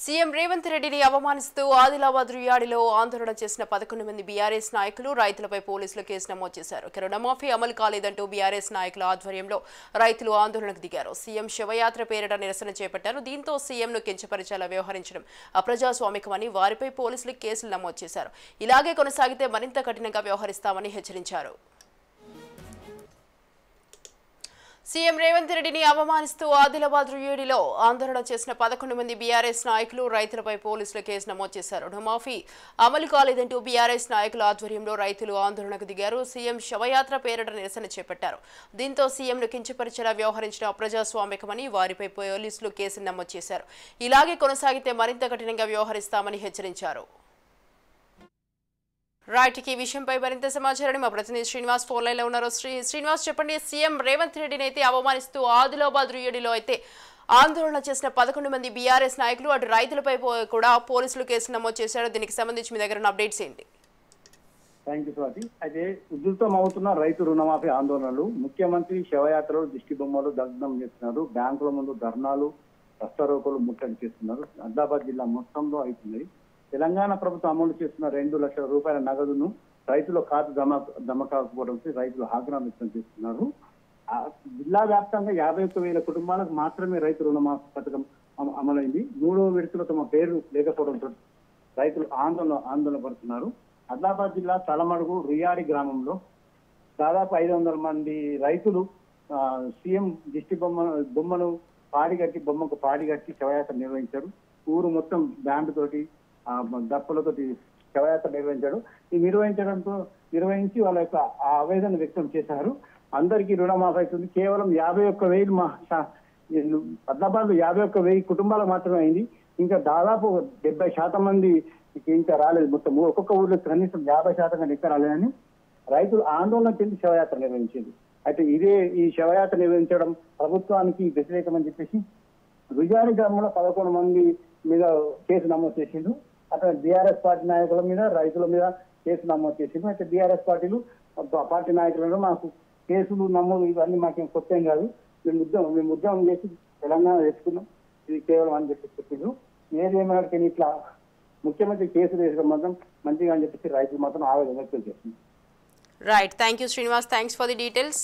CM Revanth రెడ్డిని అవమానిస్తూ ఆదిలాబాద్ రుయాడిలో ఆందోళన చేసిన 11 మంది బీఆర్ఎస్ నాయకులు రైతులపై పోలీసులు కేసు నమోదు చేశారు. రుణమాఫీ అమలు కాలేదంటూ బీఆర్ఎస్ నాయకుల ఆధ్వర్యంలో రైతులు ఆందోళనకు దిగారు. సీఎం శివయాత్ర పేరిట నిరసన చేపట్టారు. దీంతో సీఎంను కించపరిచేలా వ్యవహరించడం అప్రజాస్వామికమని వారిపై పోలీసులు కేసులు నమోదు చేశారు. ఇలాగే కొనసాగితే మరింత కఠినంగా వ్యవహరిస్తామని హెచ్చరించారు. సీఎం రేవంత్ రెడ్డిని అవమానిస్తూ ఆదిలాబాద్ రుయేడిలో ఆందోళన చేసిన 11 మంది బీఆర్ఎస్ నాయకులు రైతులపై పోలీసులు కేసు నమోదు చేశారు. రుణమాఫీ అమలు కాలేదంటూ బీఆర్ఎస్ నాయకుల ఆధ్వర్యంలో రైతులు ఆందోళనకు దిగారు. సీఎం శవయాత్ర పేరిట నిరసన చేపట్టారు. దీంతో సీఎంను కించపరిచేలా వ్యవహరించిన అప్రజాస్వామికమని వారిపై పోలీసులు కేసు నమోదు చేశారు. ఇలాగే కొనసాగితే మరింత కఠినంగా వ్యవహరిస్తామని హెచ్చరించారు. రైట్ ఈ విషయంపై మరింత సమాచారాన్ని మా ప్రతినిధి శ్రీనివాస్ ఫోన్ లైన్ లో ఉన్నారు. శ్రీనివాస్ చెప్పండి, సీఎం రేవంత్ రెడ్డిని అయితే అవమానిస్తూ ఆదిలాబాద్ రుయేడిలో అయితే ఆందోళన చేసిన 11 మంది బీఆర్ఎస్ నాయకులు అటు రైతులపై కూడా పోలీసులు కేసు నమోదు చేశారు. దీనికి సంబంధించి మీ దగ్గర ఉన్న అప్డేట్స్ ఏంటి? Thank you Swathi. అయితే ఉధృతం అవుతున్న రైతు రుణమాఫీ ఆందోళనలు, ముఖ్యమంత్రి శవయాత్రలు, దిష్టి బొమ్మలు దగ్ధం చేస్తున్నారు. బ్యాంకుల ముందు ధర్నాలు, రస్తారోకోలు ముట్టడి చేస్తున్నారు. ఆదిలాబాద్ జిల్లా మొత్తంలో అవుతున్నాయి. తెలంగాణ ప్రభుత్వం అమలు చేస్తున్న 2 లక్షల రూపాయల నగదును రైతుల ఖాతా జమ కాకపోవడంతో రైతులు ఆగ్రహం వ్యక్తం చేస్తున్నారు. జిల్లా వ్యాప్తంగా 51,000 కుటుంబాలకు మాత్రమే రైతు రుణమాఫీ పథకం అమలైంది. 3వ విడతలో తమ పేరు లేకపోవడంతో రైతులు ఆందోళన పడుతున్నారు. ఆదిలాబాద్ జిల్లా తలమడుగు రుయాడి గ్రామంలో దాదాపు 500 మంది రైతులు సీఎం దిష్టి బొమ్మకు పాడిగట్టి శవయాత్ర నిర్వహించారు. ఊరు మొత్తం బ్యాండ్ తోటి దప్పలతోటి శవయాత్ర నిర్వహించి వాళ్ళ యొక్క ఆవేదన వ్యక్తం చేశారు. అందరికీ రుణమాఫీ అవుతుంది. కేవలం 51,000 ఆదిలాబాద్ 51,000 కుటుంబాలకు మాత్రమే అయింది. ఇంకా దాదాపు 70% మంది ఇంకా రాలేదు. మొత్తం ఒక్కొక్క ఊర్లో కనీసం 50% ఇంకా రాలేదని రైతులు ఆందోళన చెంది శవయాత్ర నిర్వహించింది. అయితే ఈ శవయాత్ర నిర్వహించడం ప్రభుత్వానికి వ్యతిరేకమని చెప్పేసి రుయాడి గ్రామంలో 11 మంది మీద కేసు నమోదు చేసిండు. అక్కడ బీఆర్ఎస్ పార్టీ నాయకుల మీద, రైతుల మీద కేసు నమోదు చేసిండు. అయితే బీఆర్ఎస్ పార్టీ నాయకులను మాకు కేసులు నమోదు ఇవన్నీ మాకేం కొత్త ఏం కాదు, మేము ఉద్యమం చేసి తెలంగాణ తెచ్చుకున్నాం, ఇది కేవలం అని చెప్పి చెప్పిండు. ఏదేమైనా ఇట్లా ముఖ్యమంత్రి కేసులు వేసడం మాత్రం మంచిగా అని చెప్పేసి రైతులు మాత్రం ఆవేదన వ్యక్తం చేస్తుంది. Right, thank you Srinivas, thanks for the details.